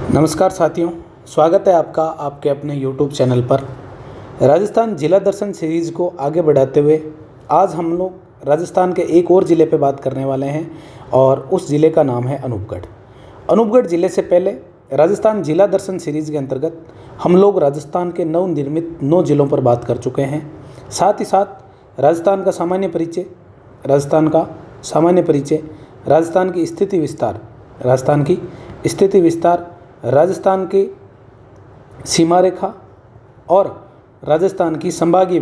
नमस्कार साथियों, स्वागत है आपका आपके अपने YouTube चैनल पर। राजस्थान जिला दर्शन सीरीज़ को आगे बढ़ाते हुए आज हम लोग राजस्थान के एक और ज़िले पे बात करने वाले हैं और उस ज़िले का नाम है अनूपगढ़। अनूपगढ़ ज़िले से पहले राजस्थान जिला दर्शन सीरीज़ के अंतर्गत हम लोग राजस्थान के नवनिर्मित 9 ज़िलों पर बात कर चुके हैं। साथ ही साथ राजस्थान का सामान्य परिचय, राजस्थान की स्थिति विस्तार, राजस्थान की सीमा रेखा और राजस्थान की संभागीय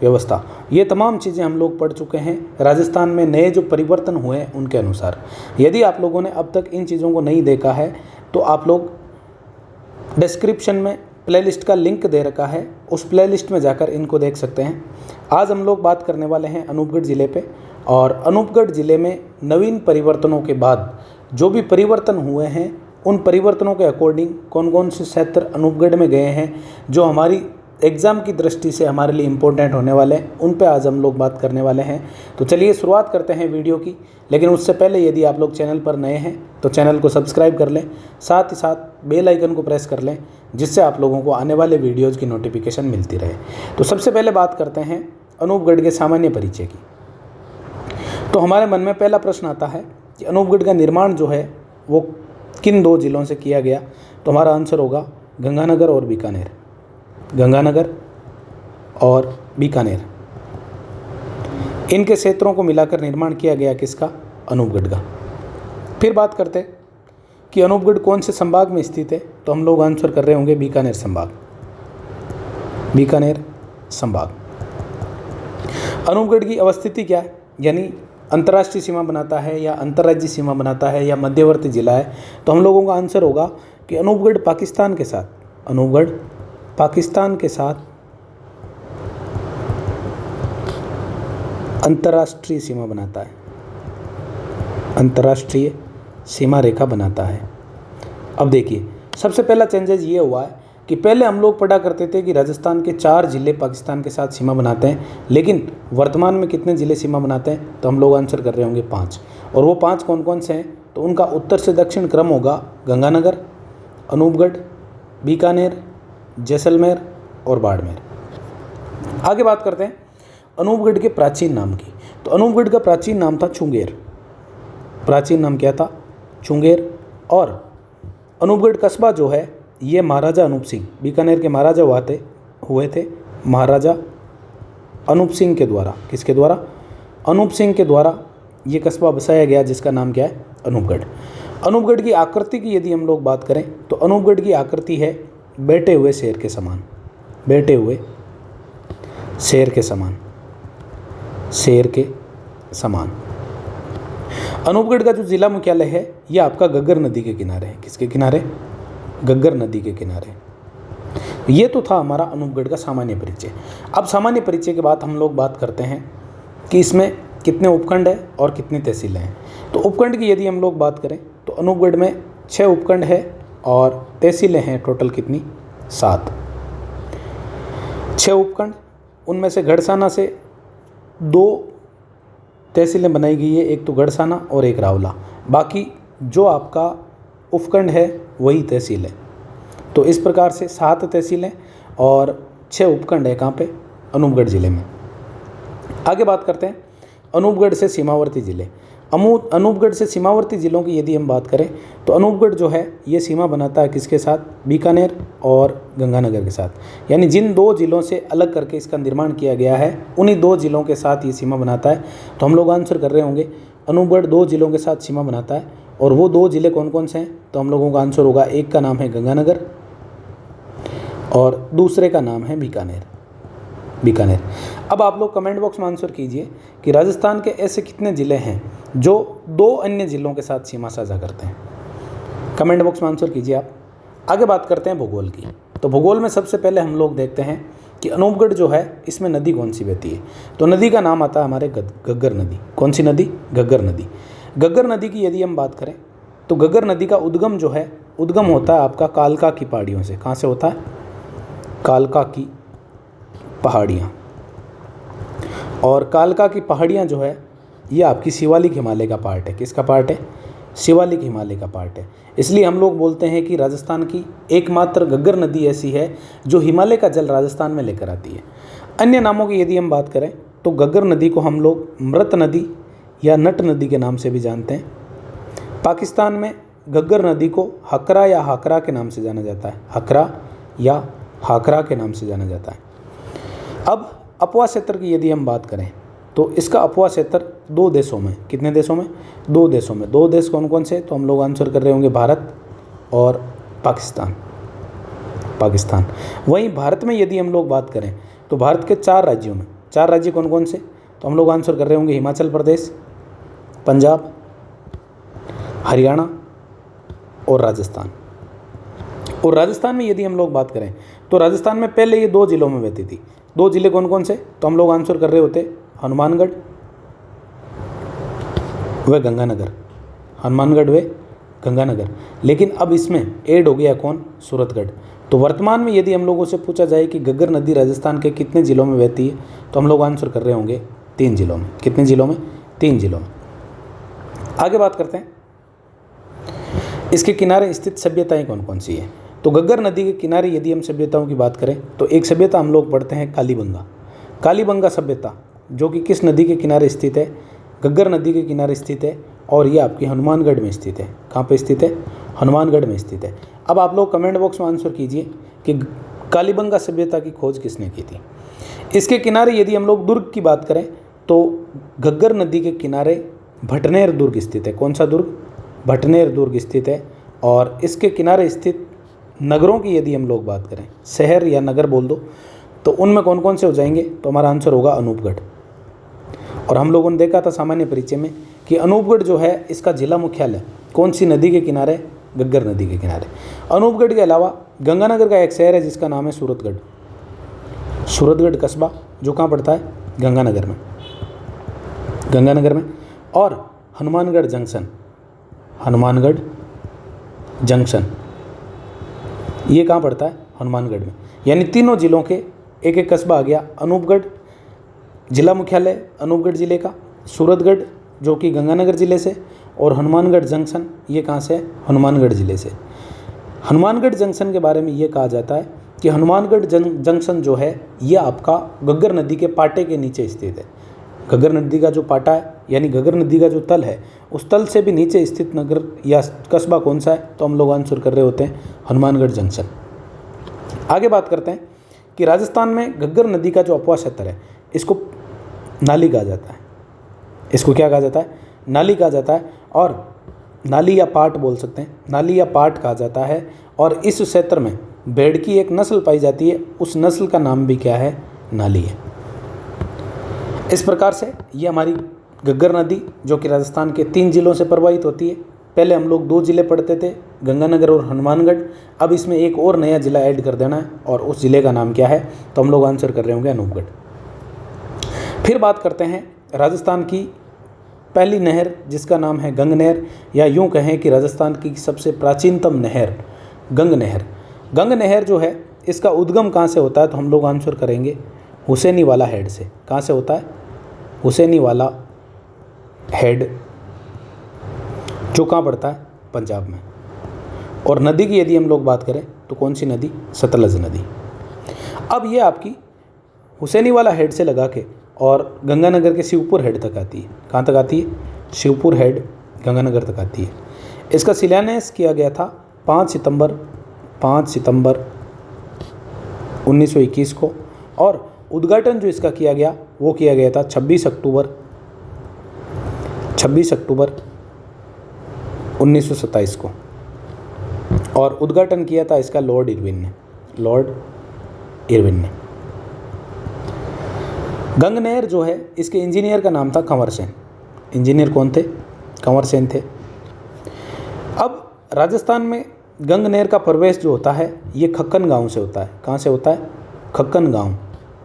व्यवस्था ये तमाम चीज़ें हम लोग पढ़ चुके हैं। राजस्थान में नए जो परिवर्तन हुए हैं उनके अनुसार, यदि आप लोगों ने अब तक इन चीज़ों को नहीं देखा है तो आप लोग डिस्क्रिप्शन में प्लेलिस्ट का लिंक दे रखा है, उस प्लेलिस्ट में जाकर इनको देख सकते हैं। आज हम लोग बात करने वाले हैं अनूपगढ़ ज़िले पे, और अनूपगढ़ ज़िले में नवीन परिवर्तनों के बाद जो भी परिवर्तन हुए हैं उन परिवर्तनों के अकॉर्डिंग कौन कौन से क्षेत्र अनूपगढ़ में गए हैं जो हमारी एग्ज़ाम की दृष्टि से हमारे लिए इम्पोर्टेंट होने वाले हैं, उन पे आज हम लोग बात करने वाले हैं। तो चलिए शुरुआत करते हैं वीडियो की। लेकिन उससे पहले यदि आप लोग चैनल पर नए हैं तो चैनल को सब्सक्राइब कर लें, साथ ही साथ बेल आइकन को प्रेस कर लें, जिससे आप लोगों को आने वाले वीडियोज़ की नोटिफिकेशन मिलती रहे। तो सबसे पहले बात करते हैं अनूपगढ़ के सामान्य परिचय की। तो हमारे मन में पहला प्रश्न आता है कि अनूपगढ़ का निर्माण जो है वो किन 2 ज़िलों से किया गया। तो हमारा आंसर होगा गंगानगर और बीकानेर। इनके क्षेत्रों को मिलाकर निर्माण किया गया किसका? अनूपगढ़ का। फिर बात करते हैं कि अनूपगढ़ कौन से संभाग में स्थित है। तो हम लोग आंसर कर रहे होंगे बीकानेर संभाग। अनूपगढ़ की अवस्थिति क्या है, यानी अंतर्राष्ट्रीय सीमा बनाता है या अंतर्राज्यीय सीमा बनाता है या मध्यवर्ती जिला है। तो हम लोगों का आंसर होगा कि अनूपगढ़ पाकिस्तान के साथ अंतर्राष्ट्रीय सीमा रेखा बनाता है। अब देखिए, सबसे पहला चेंजेस ये हुआ है कि पहले हम लोग पढ़ा करते थे कि राजस्थान के 4 ज़िले पाकिस्तान के साथ सीमा बनाते हैं, लेकिन वर्तमान में कितने ज़िले सीमा बनाते हैं? तो हम लोग आंसर कर रहे होंगे 5। और वो 5 कौन कौन से हैं? तो उनका उत्तर से दक्षिण क्रम होगा गंगानगर, अनूपगढ़, बीकानेर, जैसलमेर और बाड़मेर। आगे बात करते हैं अनूपगढ़ के प्राचीन नाम की। तो अनूपगढ़ का प्राचीन नाम था चुंगेर। प्राचीन नाम क्या था? चुंगेर। और अनूपगढ़ कस्बा जो है ये महाराजा अनूप सिंह, बीकानेर के महाराजा हुए थे महाराजा अनूप सिंह के द्वारा। किसके द्वारा? अनूप सिंह के द्वारा ये कस्बा बसाया गया, जिसका नाम क्या है? अनूपगढ़। अनूपगढ़ की आकृति की यदि हम लोग बात करें तो अनूपगढ़ की आकृति है बैठे हुए शेर के समान। अनूपगढ़ का जो जिला मुख्यालय है यह आपका गग्गर नदी के किनारे है। किसके किनारे? गग्गर नदी के किनारे। ये तो था हमारा अनूपगढ़ का सामान्य परिचय। अब सामान्य परिचय के बाद हम लोग बात करते हैं कि इसमें कितने उपखंड है और कितनी तहसीलें हैं। तो उपखंड की यदि हम लोग बात करें तो अनूपगढ़ में 6 उपखंड है और तहसीलें हैं टोटल कितनी? 7। 6 उपखंड, उनमें से गढ़साना से 2 तहसीलें बनाई गई है, एक तो गढ़साना और एक रावला। बाकी जो आपका उपखंड है वही तहसील है। तो इस प्रकार से 7 तहसीलें और 6 उपखंड है कहाँ पे? अनूपगढ़ ज़िले में। आगे बात करते हैं अनूपगढ़ से सीमावर्ती ज़िले। अनूपगढ़ से सीमावर्ती ज़िलों की यदि हम बात करें तो अनूपगढ़ जो है ये सीमा बनाता है किसके साथ? बीकानेर और गंगानगर के साथ। यानी जिन 2 ज़िलों से अलग करके इसका निर्माण किया गया है उन्हीं 2 ज़िलों के साथ ये सीमा बनाता है। तो हम लोग आंसर कर रहे होंगे अनूपगढ़ 2 ज़िलों के साथ सीमा बनाता है। और वो 2 ज़िले कौन कौन से हैं? तो हम लोगों का आंसर होगा, एक का नाम है गंगानगर और दूसरे का नाम है बीकानेर। अब आप लोग कमेंट बॉक्स में आंसर कीजिए कि राजस्थान के ऐसे कितने ज़िले हैं जो 2 अन्य ज़िलों के साथ सीमा साझा करते हैं। कमेंट बॉक्स में आंसर कीजिए आप। आगे बात करते हैं भूगोल की। तो भूगोल में सबसे पहले हम लोग देखते हैं कि अनूपगढ़ जो है इसमें नदी कौन सी बहती है। तो नदी का नाम आता है हमारे गग्गर नदी। कौन सी नदी? गग्गर नदी। गग्गर नदी की यदि हम बात करें तो गग्गर नदी का उद्गम जो है उद्गम होता है आपका कालका की पहाड़ियों से। कहाँ से होता है? कालका की पहाड़ियाँ। और कालका की पहाड़ियाँ जो है ये आपकी शिवालिक हिमालय का पार्ट है। किसका पार्ट है? शिवालिक हिमालय का पार्ट है। इसलिए हम लोग बोलते हैं कि राजस्थान की एकमात्र घग्गर नदी ऐसी है जो हिमालय का जल राजस्थान में लेकर आती है। अन्य नामों की यदि हम बात करें तो घग्गर नदी को हम लोग मृत नदी या नट नदी के नाम से भी जानते हैं। पाकिस्तान में घग्गर नदी को हकरा या हाकरा के नाम से जाना जाता है। हकरा या हाकरा के नाम से जाना जाता है। अब अपवा क्षेत्र की यदि हम बात करें तो इसका अपवा क्षेत्र 2 देशों में, कितने देशों में? 2 देशों में। 2 देश कौन कौन से? तो हम लोग आंसर कर रहे होंगे भारत और पाकिस्तान। वहीं भारत में यदि हम लोग बात करें तो भारत के 4 राज्यों में, 4 राज्य कौन कौन से? तो हम लोग आंसर कर रहे होंगे हिमाचल प्रदेश, पंजाब, हरियाणा और राजस्थान। और राजस्थान में यदि हम लोग बात करें तो राजस्थान में पहले ये 2 जिलों में बहती थी। 2 जिले कौन कौन से? तो हम लोग आंसर कर रहे होते हनुमानगढ़ व गंगानगर। हनुमानगढ़ व गंगानगर। लेकिन अब इसमें ऐड हो गया कौन? सूरतगढ़। तो वर्तमान में यदि हम लोगों से पूछा जाए कि घग्गर नदी राजस्थान के कितने जिलों में बहती है तो हम लोग आंसर कर रहे होंगे 3 जिलों में। कितने जिलों में? 3 जिलों में। आगे बात करते हैं इसके किनारे स्थित सभ्यताएं कौन कौन सी हैं। तो घग्गर नदी के किनारे यदि हम सभ्यताओं की बात करें तो एक सभ्यता हम लोग पढ़ते हैं कालीबंगा। कालीबंगा सभ्यता जो कि किस नदी के किनारे स्थित है? घग्गर नदी के किनारे स्थित है और ये आपकी हनुमानगढ़ में स्थित है। कहाँ पे स्थित है? हनुमानगढ़ में स्थित है। अब आप लोग कमेंट बॉक्स में आंसर कीजिए कि कालीबंगा सभ्यता की खोज किसने की थी। इसके किनारे यदि हम लोग दुर्ग की बात करें तो घग्गर नदी के किनारे भटनेर दुर्ग स्थित है। कौन सा दुर्ग? भटनेर दुर्ग स्थित है। और इसके किनारे स्थित नगरों की यदि हम लोग बात करें, शहर या नगर बोल दो, तो उनमें कौन कौन से हो जाएंगे? तो हमारा आंसर होगा अनूपगढ़। और हम लोगों ने देखा था सामान्य परिचय में कि अनूपगढ़ जो है इसका जिला मुख्यालय कौन सी नदी के किनारे? घग्गर नदी के किनारे। अनूपगढ़ के अलावा गंगानगर का एक शहर है जिसका नाम है सूरतगढ़। सूरतगढ़ कस्बा जो कहाँ पड़ता है? गंगानगर में। गंगानगर में। और हनुमानगढ़ जंक्शन, हनुमानगढ़ जंक्शन ये कहाँ पड़ता है? हनुमानगढ़ में। यानी तीनों जिलों के एक एक कस्बा आ गया। अनूपगढ़ जिला मुख्यालय अनूपगढ़ जिले का, सूरतगढ़ जो कि गंगानगर ज़िले से, और हनुमानगढ़ जंक्शन ये कहाँ से है? हनुमानगढ़ ज़िले से। हनुमानगढ़ जंक्शन के बारे में ये कहा जाता है कि हनुमानगढ़ जंक्शन जो है ये आपका घग्गर नदी के पाटे के नीचे स्थित है। घग्गर नदी का जो पाटा है यानी घग्गर नदी का जो तल है उस तल से भी नीचे स्थित नगर या कस्बा कौन सा है? तो हम लोग आंसर कर रहे होते हैं हनुमानगढ़ जंक्शन। आगे बात करते हैं कि राजस्थान में घग्गर नदी का जो अपवा क्षेत्र है इसको नाली कहा जाता है। इसको क्या कहा जाता है? नाली कहा जाता है। और नाली या पाट बोल सकते हैं, नाली या पाट कहा जाता है। और इस क्षेत्र में भेड़ की एक नस्ल पाई जाती है, उस नस्ल का नाम भी क्या है? नाली है। इस प्रकार से ये हमारी घग्गर नदी जो कि राजस्थान के 3 जिलों से प्रवाहित होती है। पहले हम लोग 2 जिले पढ़ते थे, गंगानगर और हनुमानगढ़। अब इसमें एक और नया जिला ऐड कर देना है और उस जिले का नाम क्या है? तो हम लोग आंसर कर रहे होंगे अनूपगढ़। फिर बात करते हैं राजस्थान की पहली नहर जिसका नाम है गंग नहर, या यूँ कहें कि राजस्थान की सबसे प्राचीनतम नहर गंग नहर। गंग नहर जो है इसका उद्गम कहाँ से होता है? तो हम लोग आंसर करेंगे हुसैनी वाला हेड से। कहाँ से होता है? हुसैनी वाला हेड जो कहाँ पड़ता है? पंजाब में। और नदी की यदि हम लोग बात करें तो कौन सी नदी? सतलज नदी। अब ये आपकी हुसैनी वाला हेड से लगा के और गंगानगर के शिवपुर हेड तक आती है। कहाँ तक आती है? शिवपुर हेड गंगानगर तक आती है। इसका शिलान्यास किया गया था 5 सितंबर 1921 को, और उद्घाटन जो इसका किया गया वो किया गया था 26 अक्टूबर 1927 को। और उद्घाटन किया था इसका लॉर्ड इरविन ने। गंग नहर जो है इसके इंजीनियर का नाम था कंवर सेन। इंजीनियर कौन थे? कंवर सेन थे। अब राजस्थान में गंग नहर का प्रवेश जो होता है ये खक्कन गांव से होता है। कहाँ से होता है? खक्कन गांव।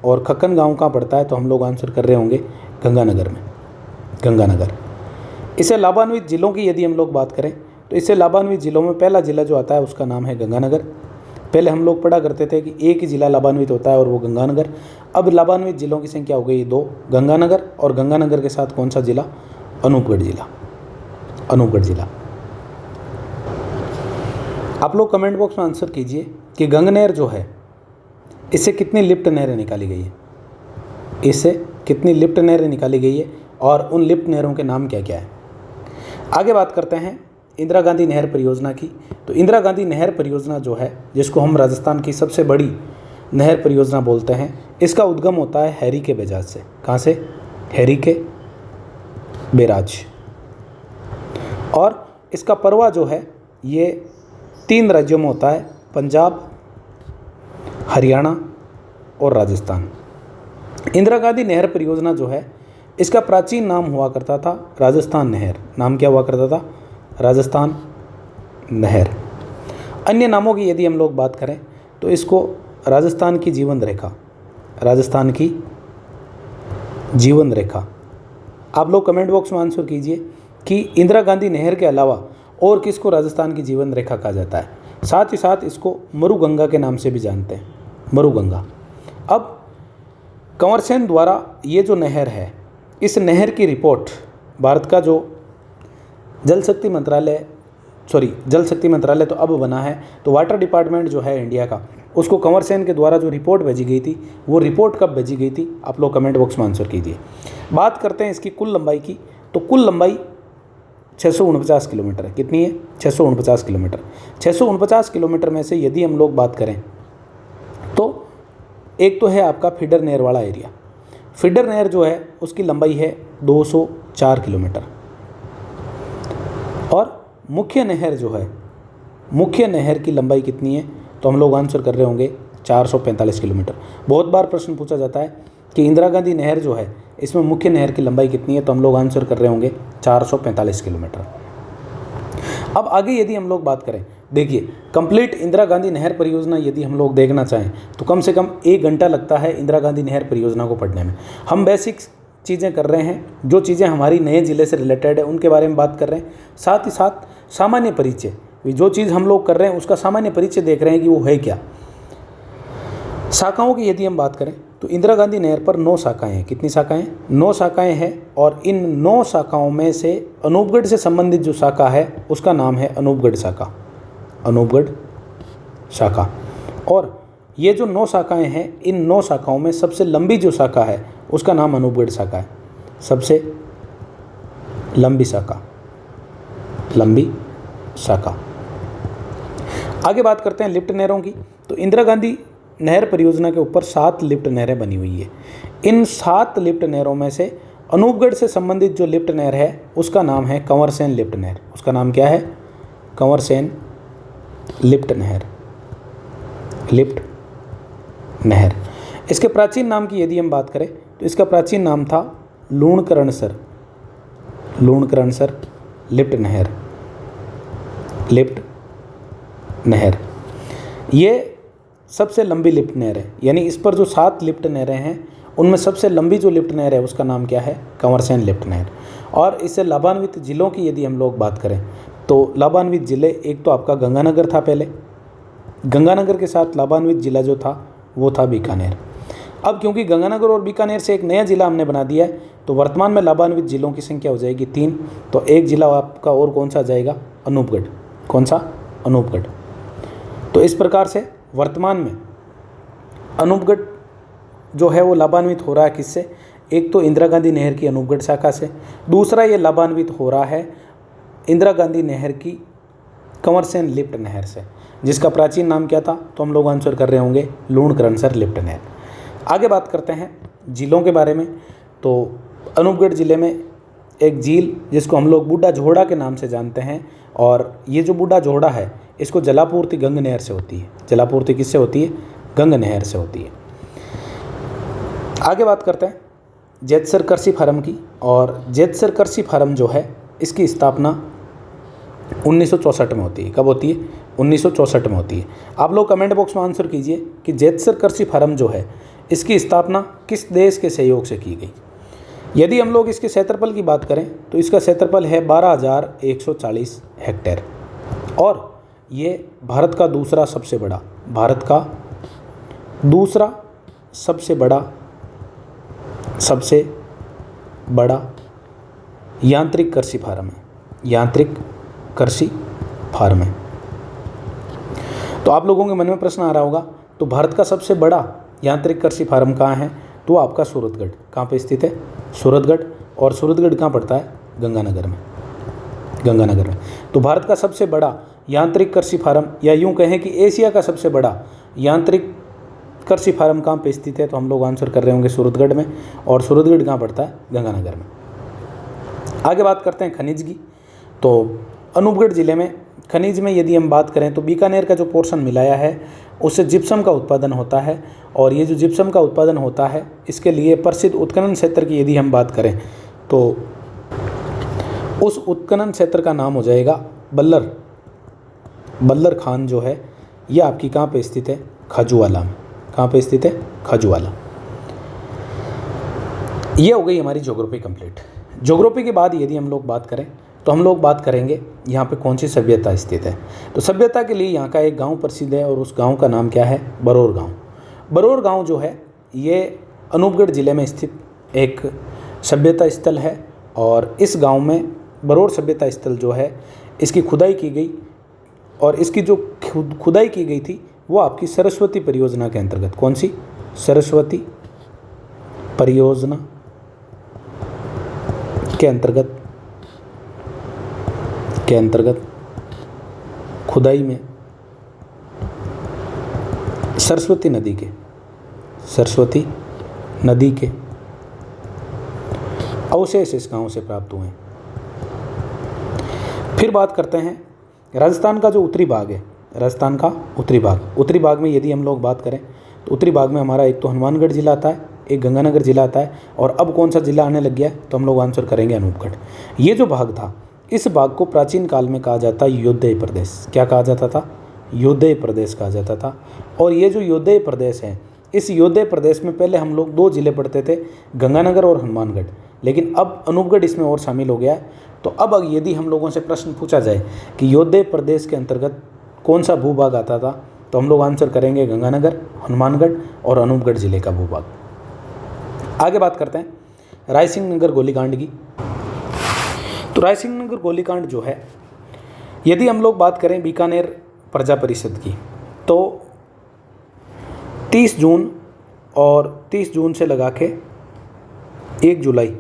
और खक्कन गांव कहाँ पड़ता है? तो हम लोग आंसर कर रहे होंगे गंगानगर में। गंगानगर। इसे लाभान्वित जिलों की यदि हम लोग बात करें तो इससे लाभान्वित जिलों में पहला जिला जो आता है उसका नाम है गंगानगर। पहले हम लोग पढ़ा करते थे कि एक ही जिला लाभान्वित होता है और वो गंगानगर। अब लाभान्वित जिलों की संख्या हो गई 2, गंगानगर, और गंगानगर के साथ कौन सा जिला? अनूपगढ़ जिला। आप लोग कमेंट बॉक्स में आंसर कीजिए कि गंगनेर जो है इससे कितनी लिफ्ट नहरें निकाली गई है, इससे कितनी लिफ्ट नहरें निकाली गई है और उन लिफ्ट नहरों के नाम क्या क्या है। आगे बात करते हैं इंदिरा गांधी नहर परियोजना की। तो इंदिरा गांधी नहर परियोजना जो है, जिसको हम राजस्थान की सबसे बड़ी नहर परियोजना बोलते हैं, इसका उद्गम होता है हैरी के बैराज से। कहाँ से? हैरी के बैराज। और इसका प्रवाह जो है ये 3 राज्यों में होता है, पंजाब, हरियाणा और राजस्थान। इंदिरा गांधी नहर परियोजना जो है इसका प्राचीन नाम हुआ करता था राजस्थान नहर। नाम क्या हुआ करता था? राजस्थान नहर। अन्य नामों की यदि हम लोग बात करें तो इसको राजस्थान की जीवन रेखा, राजस्थान की जीवन रेखा। आप लोग कमेंट बॉक्स में आंसर कीजिए कि इंदिरा गांधी नहर के अलावा और किसको राजस्थान की जीवन रेखा कहा जाता है। साथ ही साथ इसको मरुगंगा के नाम से भी जानते हैं, मरुगंगा। अब कंवर सेन द्वारा ये जो नहर है, इस नहर की रिपोर्ट भारत का जो जल शक्ति मंत्रालय तो अब बना है, तो वाटर डिपार्टमेंट जो है इंडिया का, उसको कंवर सेन के द्वारा जो रिपोर्ट भेजी गई थी, वो रिपोर्ट कब भेजी गई थी? आप लोग कमेंट बॉक्स में आंसर कीजिए। बात करते हैं इसकी कुल लंबाई की। तो कुल लंबाई 649 किलोमीटर है। कितनी है? 649 किलोमीटर। 649 किलोमीटर में से यदि हम लोग बात करें तो एक तो है आपका फीडर नहर वाला एरिया। फीडर नहर जो है उसकी लंबाई है 204 किलोमीटर। और मुख्य नहर जो है, मुख्य नहर की लंबाई कितनी है? तो हम लोग आंसर कर रहे होंगे 445 किलोमीटर। बहुत बार प्रश्न पूछा जाता है कि इंदिरा गांधी नहर जो है इसमें मुख्य नहर की लंबाई कितनी है, तो हम लोग आंसर कर रहे होंगे 445 किलोमीटर। अब आगे यदि हम लोग बात करें, देखिए कंप्लीट इंदिरा गांधी नहर परियोजना यदि हम लोग देखना चाहें तो कम से कम 1 घंटा लगता है इंदिरा गांधी नहर परियोजना को पढ़ने में। हम बेसिक चीज़ें कर रहे हैं, जो चीज़ें हमारी नए ज़िले से रिलेटेड है उनके बारे में बात कर रहे हैं। साथ ही साथ सामान्य परिचय, जो चीज़ हम लोग कर रहे हैं उसका सामान्य परिचय देख रहे हैं कि वो है क्या। शाखाओं की यदि हम बात करें तो इंदिरा गांधी नहर पर 9 शाखाएं हैं। कितनी शाखाएं? 9 शाखाएं हैं। और इन 9 शाखाओं में से अनूपगढ़ से संबंधित जो शाखा है उसका नाम है अनूपगढ़ शाखा, अनूपगढ़ शाखा। और ये जो 9 शाखाएं हैं, इन 9 शाखाओं में सबसे लंबी जो शाखा है उसका नाम अनूपगढ़ शाखा है। सबसे लंबी शाखा, लंबी शाखा। आगे बात करते हैं लिफ्ट नहरों की। तो इंदिरा गांधी नहर परियोजना के ऊपर 7 लिफ्ट नहरें बनी हुई है। इन 7 लिफ्ट नहरों में से अनूपगढ़ से संबंधित जो लिफ्ट नहर है उसका नाम है कंवर सेन लिफ्ट नहर। उसका नाम क्या है? कंवर सेन लिफ्ट नहर, लिफ्ट नहर। इसके प्राचीन नाम की यदि हम बात करें तो इसका प्राचीन नाम था लूणकरणसर, लूणकरणसर लिफ्ट नहर, लिफ्ट नहर। ये सबसे लंबी लिफ्ट नहर है, यानी इस पर जो 7 लिफ्ट नहरें हैं उनमें सबसे लंबी जो लिफ्ट नहर है उसका नाम क्या है? कंवर सेन लिफ्ट नहर। और इससे लाभान्वित जिलों की यदि हम लोग बात करें तो लाभान्वित जिले, एक तो आपका गंगानगर था पहले, गंगानगर के साथ लाभान्वित जिला जो था वो था बीकानेर। अब क्योंकि गंगानगर और बीकानेर से एक नया जिला हमने बना दिया है तो वर्तमान में लाभान्वित जिलों की संख्या हो जाएगी 3। तो एक जिला आपका और कौन सा जाएगा? अनूपगढ़। कौन सा? अनूपगढ़। तो इस प्रकार से वर्तमान में अनूपगढ़ जो है वो लाभान्वित हो रहा है किससे? एक तो इंदिरा गांधी नहर की अनूपगढ़ शाखा से, दूसरा ये लाभान्वित हो रहा है इंदिरा गांधी नहर की कंवर सेन लिफ्ट नहर से, जिसका प्राचीन नाम क्या था? तो हम लोग आंसर कर रहे होंगे लूणकरणसर लिफ्ट नहर। आगे बात करते हैं जिलों के बारे में। तो अनूपगढ़ ज़िले में एक झील जिसको हम लोग बूढ़ा झोड़ा के नाम से जानते हैं, और ये जो बूढ़ा झोड़ा है इसको जलापूर्ति गंग नहर से होती है। जलापूर्ति किससे होती है? गंग नहर से होती है। आगे बात करते हैं जेतसर कृषि फार्म की। और जेतसर कृषि फार्म जो है इसकी स्थापना 1964 में होती है। कब होती है? 1964 में होती है। आप लोग कमेंट बॉक्स में आंसर कीजिए कि जेतसर कृषि फार्म जो है इसकी स्थापना किस देश के सहयोग से की गई। यदि हम लोग इसके क्षेत्रफल की बात करें तो इसका क्षेत्रफल है 12,140 हेक्टेयर, और ये भारत का दूसरा सबसे बड़ा, भारत का दूसरा सबसे बड़ा यांत्रिक कृषि फार्म है, यांत्रिक कृषि फार्म है। तो आप लोगों के मन में प्रश्न आ रहा होगा, तो भारत का सबसे बड़ा यांत्रिक कृषि फार्म कहाँ है? तो आपका सूरतगढ़। कहाँ पे स्थित है? सूरतगढ़। और सूरतगढ़ कहाँ पड़ता है? गंगानगर में। गंगानगर में। तो भारत का सबसे बड़ा यांत्रिक कृषि फार्म, या यूँ कहें कि एशिया का सबसे बड़ा यांत्रिक कृषि फार्म कहाँ पे स्थित है? तो हम लोग आंसर कर रहे होंगे सूरतगढ़ में। और सूरतगढ़ कहाँ पड़ता है? गंगानगर में। आगे बात करते हैं खनिज की। तो अनूपगढ़ ज़िले में खनिज में यदि हम बात करें तो बीकानेर का जो पोर्शन मिलाया है उससे जिप्सम का उत्पादन होता है। और ये जो जिप्सम का उत्पादन होता है इसके लिए प्रसिद्ध उत्खनन क्षेत्र की यदि हम बात करें तो उस उत्खनन क्षेत्र का नाम हो जाएगा बल्लर। बल्लर खान जो है ये आपकी कहाँ पे स्थित है? खाजूवाला में। कहाँ पे स्थित है? खाजूवाला। ये हो गई हमारी ज्योग्राफी कंप्लीट। ज्योग्राफी के बाद यदि हम लोग बात करें तो हम लोग बात करेंगे यहाँ पे कौन सी सभ्यता स्थित है। तो सभ्यता के लिए यहाँ का एक गांव प्रसिद्ध है और उस गांव का नाम क्या है? बरौर गांव। बरौर गांव जो है ये अनूपगढ़ ज़िले में स्थित एक सभ्यता स्थल है। और इस गांव में बरौर सभ्यता स्थल जो है इसकी खुदाई की गई, और इसकी जो खुदाई की गई थी वो आपकी सरस्वती परियोजना के अंतर्गत। कौन सी? सरस्वती परियोजना के अंतर्गत खुदाई में सरस्वती नदी के अवशेष इस गांव से प्राप्त हुए। फिर बात करते हैं राजस्थान का जो उत्तरी भाग है, राजस्थान का उत्तरी भाग में यदि हम लोग बात करें तो उत्तरी भाग में हमारा एक तो हनुमानगढ़ जिला आता है, एक गंगानगर जिला आता है, और अब कौन सा जिला आने लग गया है? तो हम लोग आंसर करेंगे अनूपगढ़। ये जो भाग था इस भाग को प्राचीन काल में कहा जाता योद्धेय प्रदेश। क्या कहा जाता था? योद्धेय प्रदेश कहा जाता था। और ये जो योद्धेय प्रदेश है इस योद्धेय प्रदेश में पहले हम लोग 2 जिले पढ़ते थे, गंगानगर और हनुमानगढ़, लेकिन अब अनूपगढ़ इसमें और शामिल हो गया है। तो अब यदि हम लोगों से प्रश्न पूछा जाए कि योद्धेय प्रदेश के अंतर्गत कौन सा भूभाग आता था तो हम लोग आंसर करेंगे गंगानगर, हनुमानगढ़ और अनूपगढ़ जिले का भूभाग। आगे बात करते हैं रायसिंह नगर गोलीकांड की। तो रायसिंह नगर गोलीकांड जो है यदि हम लोग बात करें बीकानेर प्रजा परिषद की तो 30 जून और 30 जून से लगा के 1 जुलाई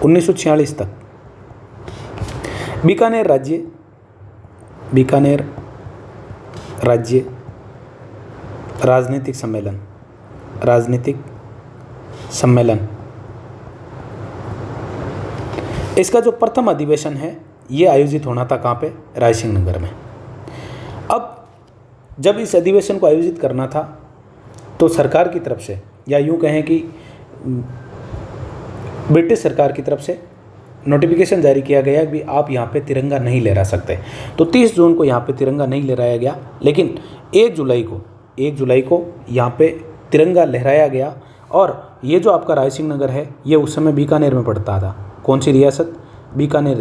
1946 तक बीकानेर राज्य राजनीतिक सम्मेलन इसका जो प्रथम अधिवेशन है ये आयोजित होना था कहाँ पे? रायसिंह नगर में। अब जब इस अधिवेशन को आयोजित करना था तो सरकार की तरफ से, या यूँ कहें कि ब्रिटिश सरकार की तरफ से नोटिफिकेशन जारी किया गया कि आप यहाँ पे तिरंगा नहीं लहरा सकते। तो 30 जून को यहाँ पे तिरंगा नहीं लहराया गया, लेकिन 1 जुलाई को यहाँ पे तिरंगा लहराया गया। और ये जो आपका रायसिंह नगर है ये उस समय बीकानेर में पड़ता था। कौन सी रियासत? बीकानेर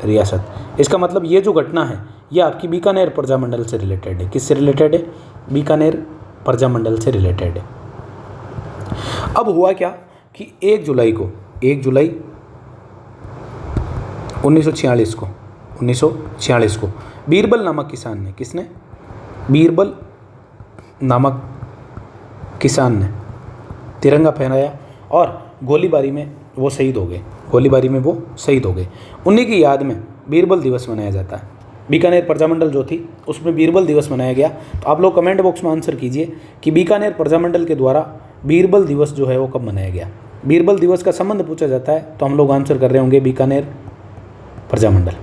रियासत। इसका मतलब ये जो घटना है ये आपकी बीकानेर प्रजामंडल से रिलेटेड है। किससे रिलेटेड है? बीकानेर प्रजामंडल से रिलेटेड है। अब हुआ क्या कि 1 जुलाई 1946 को बीरबल नामक किसान ने, किसने? बीरबल नामक किसान ने तिरंगा फहराया और गोलीबारी में वो शहीद हो गए। उन्हीं की याद में बीरबल दिवस मनाया जाता है। बीकानेर प्रजामंडल जो थी उसमें बीरबल दिवस मनाया गया। तो आप लोग कमेंट बॉक्स में आंसर कीजिए कि बीकानेर प्रजामंडल के द्वारा बीरबल दिवस जो है वो कब मनाया गया। बीरबल दिवस का संबंध पूछा जाता है तो हम लोग आंसर कर रहे होंगे बीकानेर प्रजामंडल।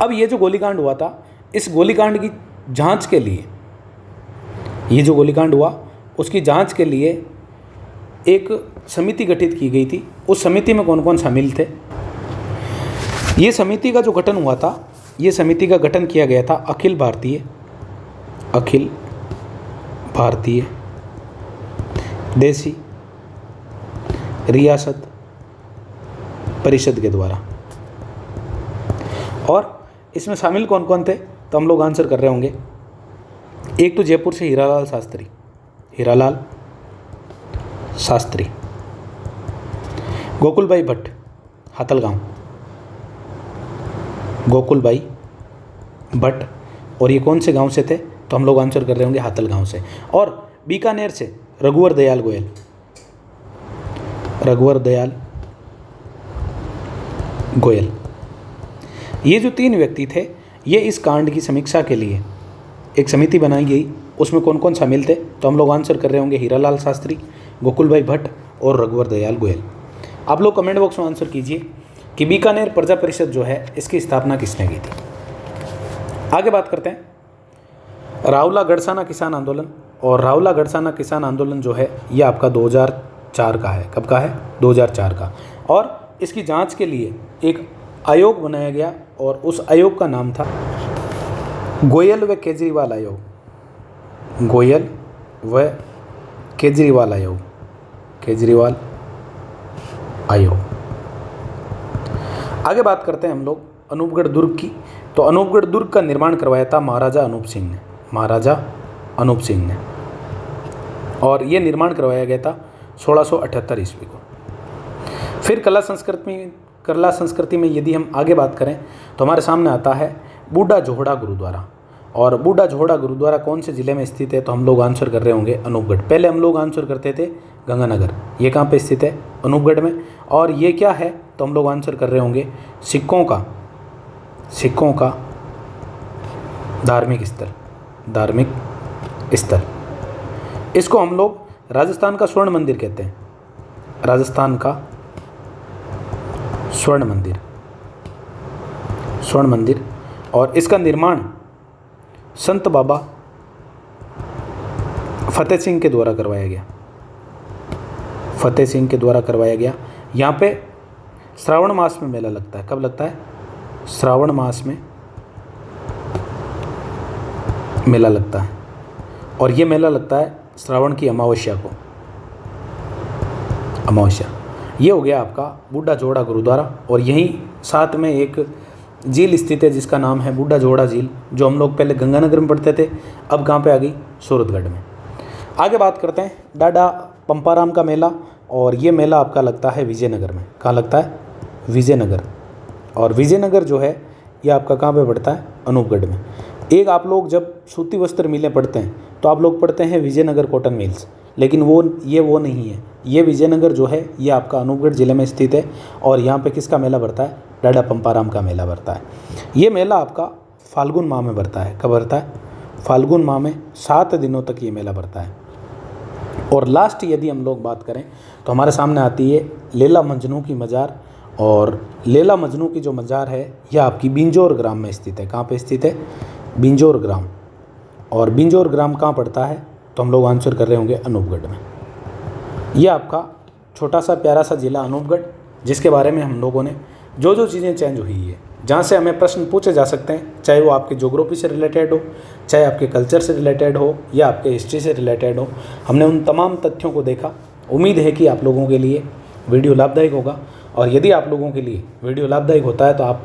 अब ये जो गोलीकांड हुआ था इस गोलीकांड की जांच के लिए, ये जो गोलीकांड हुआ उसकी जांच के लिए एक समिति गठित की गई थी। उस समिति में कौन कौन शामिल थे? ये समिति का जो गठन हुआ था, ये समिति का गठन किया गया था अखिल भारतीय देसी रियासत परिषद के द्वारा। और इसमें शामिल कौन कौन थे तो हम लोग आंसर कर रहे होंगे। एक तो जयपुर से हीरालाल शास्त्री, गोकुलभाई भट्ट हाथलगांव, गोकुल भाई भट्ट। और ये कौन से गांव से थे? तो हम लोग आंसर कर रहे होंगे हातल गांव से। और बीकानेर से रघुवर दयाल गोयल, रघुवर दयाल गोयल। ये जो 3 व्यक्ति थे, ये इस कांड की समीक्षा के लिए एक समिति बनाई गई। उसमें कौन कौन शामिल थे? तो हम लोग आंसर कर रहे होंगे हीरालाल शास्त्री, गोकुल भाई भट्ट और रघुवर दयाल गोयल। आप लोग कमेंट बॉक्स में आंसर कीजिए कि बीकानेर प्रजा परिषद जो है इसकी स्थापना किसने की थी। आगे बात करते हैं रावला गढ़साना किसान आंदोलन। और रावला गढ़साना किसान आंदोलन जो है ये आपका 2004 का है। कब का है? 2004 का। और इसकी जांच के लिए एक आयोग बनाया गया और उस आयोग का नाम था गोयल व केजरीवाल आयोग। गोयल व केजरीवाल आयोग, केजरीवाल आयोग। आगे बात करते हैं हम लोग अनूपगढ़ दुर्ग की। तो अनूपगढ़ दुर्ग का निर्माण करवाया था महाराजा अनूप सिंह ने, महाराजा अनूप सिंह ने। और ये निर्माण करवाया गया था 1678 ईस्वी को। फिर कला संस्कृति में यदि हम आगे बात करें तो हमारे सामने आता है बूढ़ा जोहड़ा गुरुद्वारा। और बूढ़ा जोहड़ा गुरुद्वारा कौन से ज़िले में स्थित है? तो हम लोग आंसर कर रहे होंगे अनूपगढ़। पहले हम लोग आंसर करते थे गंगानगर, ये कहाँ पे स्थित है? अनूपगढ़ में। और ये क्या है? तो हम लोग आंसर कर रहे होंगे सिखों का धार्मिक स्थल, धार्मिक स्थल। इसको हम लोग राजस्थान का स्वर्ण मंदिर कहते हैं, राजस्थान का स्वर्ण मंदिर, स्वर्ण मंदिर। और इसका निर्माण संत बाबा फतेह सिंह के द्वारा करवाया गया, फतेह सिंह के द्वारा करवाया गया। यहाँ पे श्रावण मास में मेला लगता है। कब लगता है? श्रावण मास में मेला लगता है। और ये मेला लगता है श्रावण की अमावस्या को, अमावस्या। ये हो गया आपका बूढ़ा जोहड़ा गुरुद्वारा। और यहीं साथ में एक झील स्थित है जिसका नाम है बूढ़ा जोहड़ा झील, जो हम लोग पहले गंगानगर में पढ़ते थे, अब कहाँ पे आ गई? सूरतगढ़ में। आगे बात करते हैं डाडा पंपाराम का मेला। और ये मेला आपका लगता है विजयनगर में। कहाँ लगता है? विजयनगर। और विजयनगर जो है ये आपका कहाँ पे पड़ता है? अनूपगढ़ में। एक आप लोग जब सूती वस्त्र मिलें पढ़ते हैं तो आप लोग पढ़ते हैं विजयनगर कॉटन मिल्स, लेकिन वो नहीं है। ये विजयनगर जो है ये आपका अनूपगढ़ ज़िले में स्थित है। और यहाँ पे किसका मेला भरता है? डाडा पंपाराम का मेला भरता है। ये मेला आपका फाल्गुन माह में भरता है। कब भरता है? फाल्गुन माह में 7 दिनों तक ये मेला भरता है। और लास्ट यदि हम लोग बात करें तो हमारे सामने आती है लैला मजनू की मज़ार। और लैला मजनू की जो मज़ार है यह आपकी बिंजौर ग्राम में स्थित है। कहाँ पे स्थित है? बिंजौर ग्राम। और बिंजौर ग्राम कहाँ पड़ता है? तो हम लोग आंसर कर रहे होंगे अनूपगढ़ में। यह आपका छोटा सा प्यारा सा ज़िला अनूपगढ़, जिसके बारे में हम लोगों ने जो चीज़ें चेंज हुई है, जहाँ से हमें प्रश्न पूछे जा सकते हैं, चाहे वो आपके ज्योग्राफी से रिलेटेड हो, चाहे आपके कल्चर से रिलेटेड हो या आपके हिस्ट्री से रिलेटेड हो, हमने उन तमाम तथ्यों को देखा। उम्मीद है कि आप लोगों के लिए वीडियो लाभदायक होगा। और यदि आप लोगों के लिए वीडियो लाभदायक होता है तो आप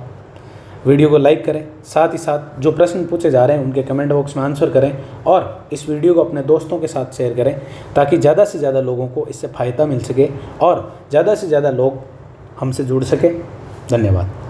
वीडियो को लाइक करें, साथ ही साथ जो प्रश्न पूछे जा रहे हैं उनके कमेंट बॉक्स में आंसर करें। और इस वीडियो को अपने दोस्तों के साथ शेयर करें ताकि ज़्यादा से ज़्यादा लोगों को इससे फ़ायदा मिल सके और ज़्यादा से ज़्यादा लोग हमसे जुड़ सकें। धन्यवाद।